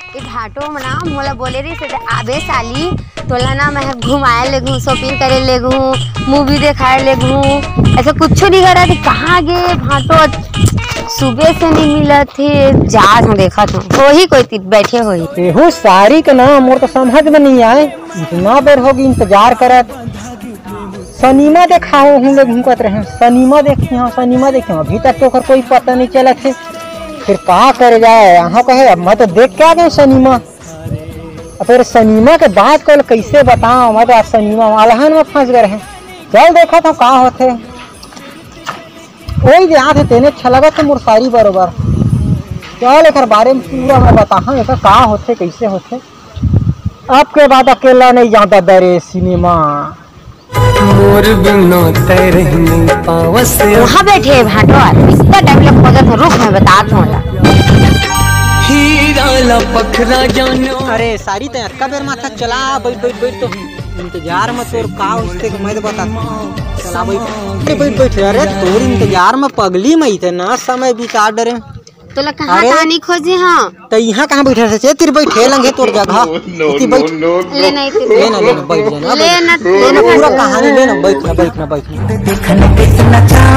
ये घाटो में ना मोला बोले रही से आबे साली तोला ना मैं घुमाए ले घूँ, शॉपिंग करे ले घूँ, मूवी देखाए ले घूँ, ऐसा कुछ नहीं करा थी। कहाँ गए भाटो, सुबह से नहीं मिला थे। जा हूँ देखा था वही कोई बैठे हुई हो सारी के नाम मोर तो समझ में नहीं आए। इतना देर होगी इंतजार करत। सनीमा देखाओ हम लोग घूमत रहे, सनीमा देखी हाँ सनीमा देखी अभी तक तो कोई पता नहीं चला थे। फिर कहाँ करे जाए यहाँ कहे अब मैं तो देख के आ गए सनीमा। फिर सनीमा के बाद कल कैसे बताऊँ, मैं तो आज सनीमा अलहन में फंस गए हैं। चल देखा था कहाँ होते वही याद है तेने अच्छा लगा था मोर सारी बरोबर। चल एक बारे में पूरा मैं बताऊँ एक कहाँ होते कैसे होते। आपके बाद अकेला नहीं जाता दरे सिनेमा मोर बिना तेरे नहीं पावस वहाँ बैठे भाटो इतना टाइम लग खोजत है। रुक मैं बता दूँगा हीरा पखरा जानो। अरे सारी तो अक्का बेर माथा चला बैठ बैठ बैठ तो इंतजार में तोर का उसते मैं तो बता चला बैठ बैठ बैठ। अरे तोर इंतजार में पगली मैं थे ना समय बिता डरे। तो लग कहाँ कहानी खोजे हाँ तो यहाँ कहाँ बैठे थे तिर बैठे लंगे तोर जगह बैठ ले नहीं लेना लेना बैठ जाना लेना लेना पूरा कहानी लेना बैठना बैठना बैठना देखने कितना चाह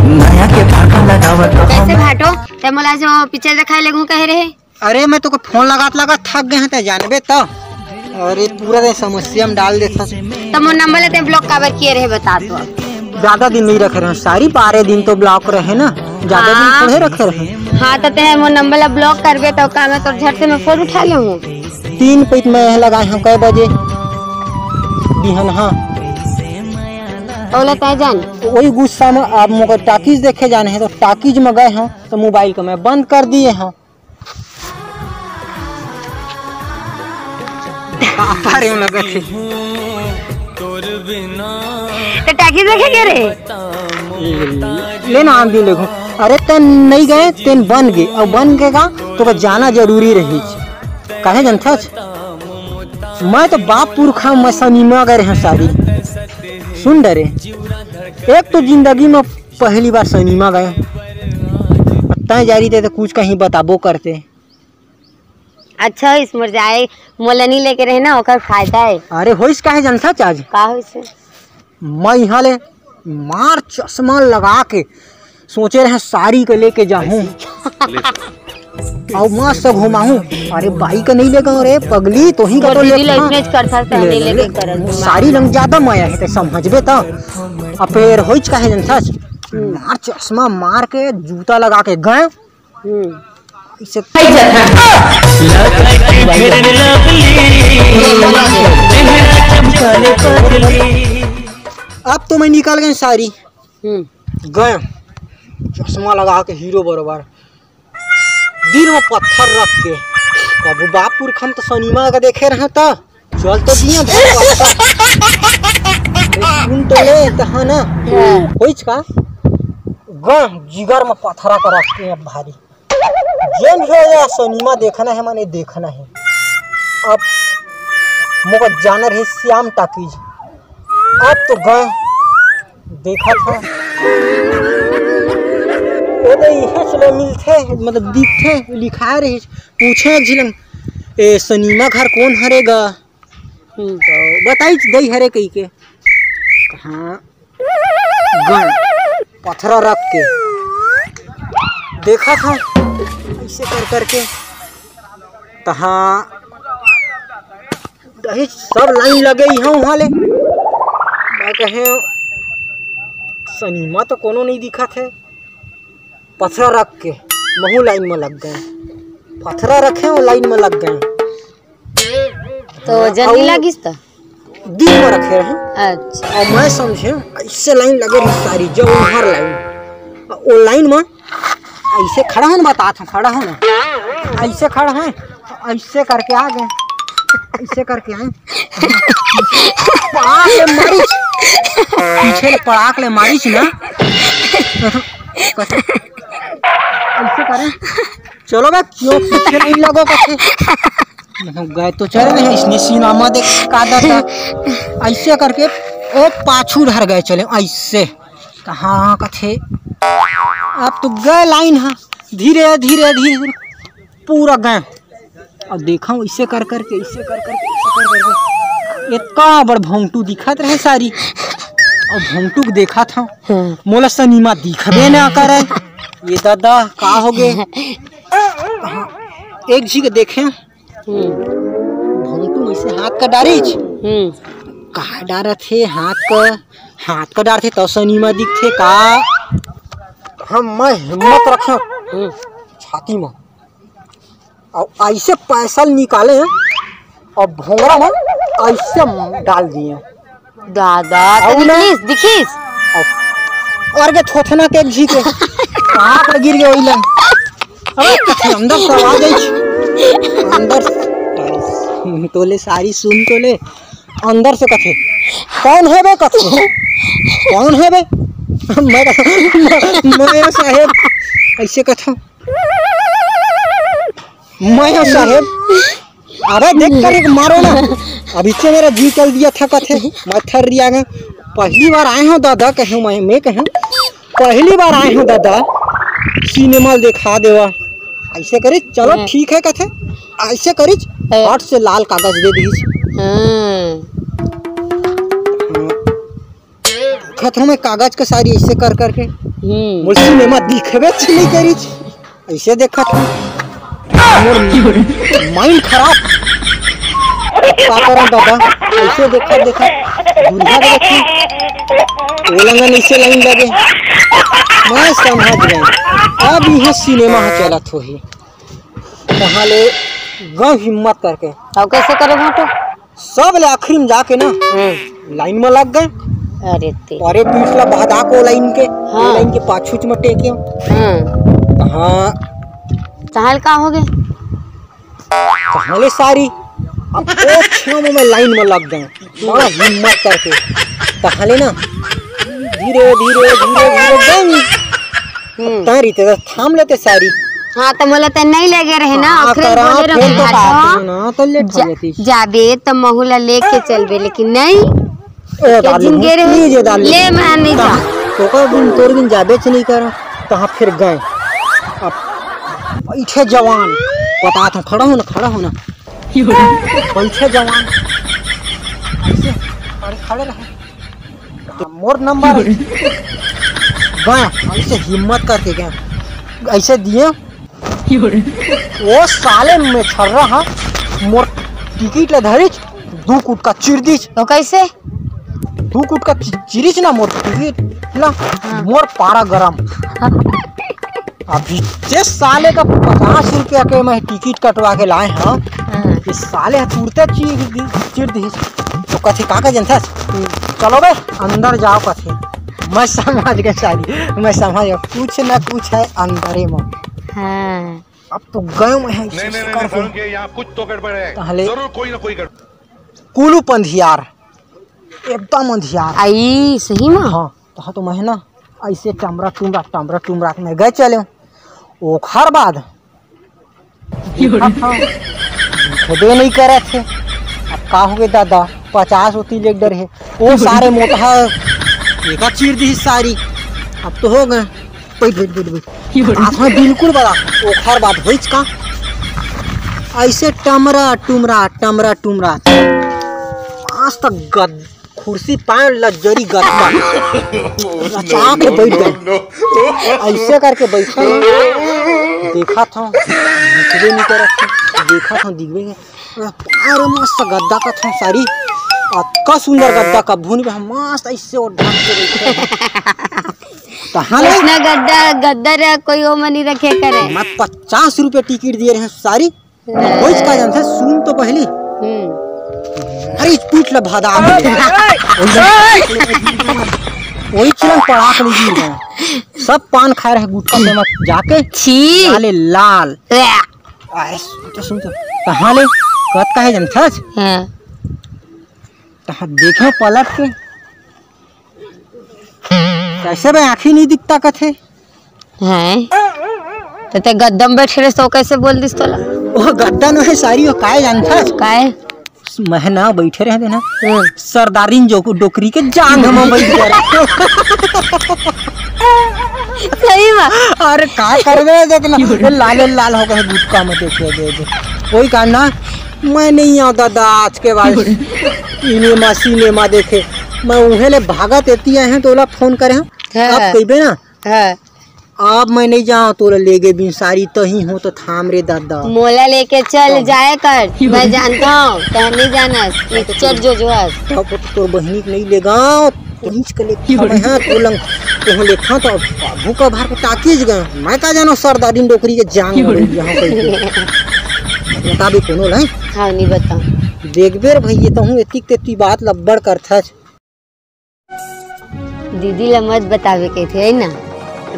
नया के भागा लगावत कैसे भाटो ते मोला जो पिक्चर दिखाए लगू कह रहे। अरे मैं तो को फोन लगा थक गए हैं ते जानबे तो। अरे पूरा दे समस्या में डाल देता। तो मोर नंबर लेते ब्लॉक काबर किए रहे बता दो। ज्यादा दिन नहीं रखे रहे सारी 12 दिन तो ब्लॉक रहे ना, ज्यादा दिन थोड़े रखे रहे। हाँ तो ते मोर नंबर ब्लॉक करबे तो का मैं तो झट से मैं फोन उठा ले हूँ। 3 पैट में लगाए हम कै बजे बिहन। हाँ तो तय जान वही गुस्सा में अब मुझे टाकीज देखे जाने हैं तो टाकीज में गए हैं तो मोबाइल को मैं बंद कर दिए हैं। लगे थे तो टाकीज देखे गए रे लेना आम भी लेगो। अरे तेन नहीं गए तेन बन गए और बन गएगा तो जाना जरूरी रही कहे जनता। मैं तो बाप पुरखा मैं सनीमा गए हैं सारी सुन डरे। एक तो जिंदगी में पहली बार सनीमा गए तय जारी थे तो कुछ कहीं बताबो करते। अच्छा इस मर जाए मोलनी लेके रहे ना ओकर फायदा है। अरे होइस काहे जनता चाज का होइस मैं यहाँ ले मार चश्मा लगा के सोचे रहे साड़ी को लेके जाऊं और मस्त घुमाऊं। अरे बाइक नहीं लेगा रे पगली तो ही करो ले साड़ी रंग ज्यादा माया है समझबे तो। अब फिर होइच काहे जनता मार चश्मा मार के जूता लगा के गए इसे अब तो मैं निकल गए सारी गए चश्मा लगा के हीरो बरोबर दिल में पत्थर रख के। कबू बापुर खम तो सनीमा का देखे रहे तो चल तो दिए तो ले तो ना होइच का गए जिगर में पत्थरा का रख के भारी जेन हो या सनीमा देखना है मैंने देखना है। अब मुझे जाना रहे श्याम टाकीज। अब तो गए देखा था यहाँ चलो मिलते मतलब दिखते लिखा रहे पूछे झिलम ए सनीमा घर कौन हरेगा तो बताई दई हरे कही के कहाँ गण पत्थरा रख के देखा था ऐसे कर करके तहाँ सब लाइन लगे यहाँ वहाँ ले। मैं कहे सनीमा तो कोनो नहीं दिखा थे पत्थर रख के महू लाइन में लग गए। पत्थरा रखे और लाइन में लग गए तो जल्दी लगिस तो दिल में रखे रहे। अच्छा और मैं समझे ऐसे लाइन लगे रही सारी जो हर लाइन वो लाइन में ऐसे खड़ा है ना बता था खड़ा है ना ऐसे खड़ा है ऐसे करके आ गए ऐसे करके आए पड़ाक ले मारिच पीछे पड़ाक ले मारिच ना ऐसे करें चलो भाई क्यों पीछे नहीं लगो कथे गए तो चले नहीं इसने सिनेमा देख का था ऐसे करके ओ पाछू धर गए चले ऐसे कहाँ कथे अब तो गए लाइन है धीरे धीरे धीरे धीरे पूरा गए और देखा ऐसे कर करके इतना बड़ भोंगटू दिखत रहे सारी और भोंगटू के देखा था मोला सनीमा दिखबे ना करे। ये दादा का हो गए एक जी के देखे भोंगटू ऐसे हाथ का डारिच का डारत थे हाथ का डार थे तो सनीमा दिखते का हम मैं हिम्मत रखा छाती में और ऐसे पैसा निकाले और भोंगरा में ऐसे डाल दिए दादा दिखीस और के थोथना के घी के आँख में गिर गए ओइलन अरे कथे अंदर से आवाज आई अंदर तोले सारी सुन तोले अंदर से कथे कौन है बे कथे कौन है बे मैं साहेब ऐसे कथा मैं साहेब अरे देख कर एक मारो ना अभी से मेरा जी चल दिया था कथे मैं थर रिया गया पहली बार आए हो दादा कहूँ मैं कहूँ पहली बार आए हो दादा सिनेमा दिखा देवा ऐसे करी चलो ठीक है कथे ऐसे करी हाथ से लाल कागज दे दी खतों में कागज का सारी ऐसे कर करके सिनेमा दिखबे नहीं करी ऐसे देखा था माइंड खराब का करा दादा ऐसे देखा दुनिया देखी ओलंगन ऐसे लाइन लगे मैं समझ गए अब यह सिनेमा चला थो ही कहाँ ले गौ हिम्मत करके अब कैसे करे घाटो सब ले आखिरी में जाके ना लाइन में लग गए अरे पिछला बहदा को लाइन के लाइन के पाछूच में टेके हाँ चाहल का हो गए कहाँ ले सारी अब में लाइन में लग गए बड़ा हिम्मत करके कहाँ ले ना धीरे धीरे तारी तो थाम लेते सारी हाँ तो मोला तो नहीं लगे रहे ना जाबे तो महुला लेके चलबे लेकिन नहीं ले मैं नहीं जा तोर दिन जाबे नहीं करो कहाँ फिर गए अब बैठे जवान पता था खड़ा हो ना बैठे जवान खड़े रहे मोर नंबर गए ऐसे हिम्मत करके गए ऐसे दिए वो साले में छर रहा मोर टिकट ले धरिच 2 कूट का चिर दीच तो कैसे 2 कूट का चिरिच ना मोर टिकट ला मोर पारा गरम अभी जिस साले का 50 रुपया के मैं टिकट कटवा के लाए हैं इस साले तुरते चिर दी तो कथे का जनता चलो बे अंदर जाओ कथे मैं समझ गया सारी मैं समझ गया कुछ ना कुछ है अंदर में हाँ। अब तो गए मैं है नहीं यहाँ कुछ तो गड़बड़ है जरूर कोई ना कोई गड़बड़ कुलू पंधियार एकदम अंधियार आई सही में हाँ तो मैं ना ऐसे टमरा टुमरा में गए चले ओखर बाद खबे नहीं करे थे अब का हो गए दादा 50 होती लेक डर है वो सारे मोटा एक चीर दी सारी अब तो हो गए बैठ बिल्कुल बड़ा ओखर बाद हो का ऐसे टमरा टुमरा आज तक गद कुर्सी पाए लग्जरी गद्दा चाक बैठ गए ऐसे करके बैठा देखा था दिखबे नहीं कर देखा था दिखबे अरे मस्त गद्दा का था सारी का सुंदर गद्दा का भून में मस्त ऐसे और ढक के बैठे इतना गद्दा रे कोई ओ मनी रखे करे मैं 50 रुपए टिकट दिए रहे सारी कोई का जानता सुन तो पहली अरे पीठ ला भादा वही चिरंग पड़ा के गिर गए सब पान खाए रहे गुटखा से मत जाके छी लाले लाल तो सुन तो कहाँ ले कत का है जनता तहाँ देखे पलट के कैसे बे आँखी नहीं दिखता कथे हैं तो गद्दम बैठे रहे तो कैसे बोल दिस तोला वो गद्दा न है सारी वो काहे जानता काहे महना बैठे रहे ना सरदारिन जो डोकरी के जांग हम बैठ गए। सही में अरे का करबे देखना लाल लाल हो गए गुटका में देखे दे कोई कहना मैं नहीं आता दादा आज के बाद सिनेमा देखे मैं उहे ले भागत एती है तो ओला फोन करे अब कहबे ना है अब मैं नहीं जाऊँ तो लेगे बिसारी तही हो तो थाम रे दादा मोला लेके चल जाए कर मैं जानता हूँ तो नहीं जाना चल जो तब तो बहनी के नहीं ले गाँव पुलिस के लेके हां तो लंग तो लेखा तो बाबू का भार को ताकीज गए मैं का जानो सरदारिन डोकरी के जांग यहां पे बता भी कोनो ला हां नहीं बता देखबे भई तो हूं एतिक तेती बात लब्बड़ करथा दीदी ला मत बतावे के थे ना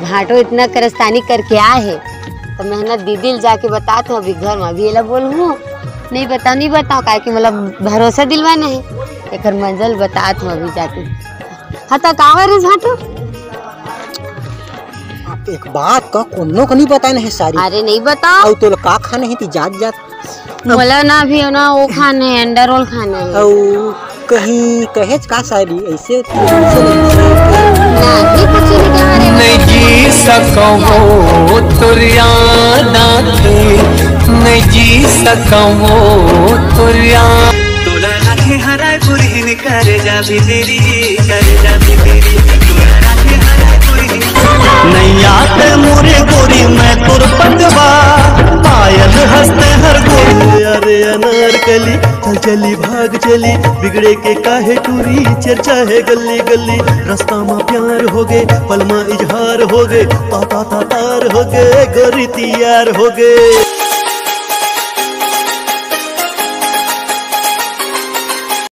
घाटो इतना करस्तानी करके आए है तो मेहनत दीदी ले जाके बताते हो अभी घर में अभी एला बोलूँ नहीं बताओ काहे कि मतलब भरोसा दिलवाना है एक मंजिल बतात हूँ अभी जाके हाँ तो कावर है घाटो एक बात का कोनो को नहीं बताना है सारी अरे नहीं बताओ तो का खाने है ती जात बोला ना भी हो ना वो खाने है अंडा रोल खाने है कहीं कहेज का सारी ऐसे नहीं जी सकूं तुरिया नाथे नहीं जी सकूं तुरिया तोला राखे हराय पुरी कर जा भी तेरी तोला राखे हराय पुरी नहीं आते मोरे गोरी मैं तुर पतवा पायल हंसते हर गोरी अरे अनारकली चल चली भाग चली बिगड़े के काहे टूरी चर्चा है गली गली रास्ता में प्यार हो गए पल में इजहार हो गए तार हो गए गोरी तैयार हो गए।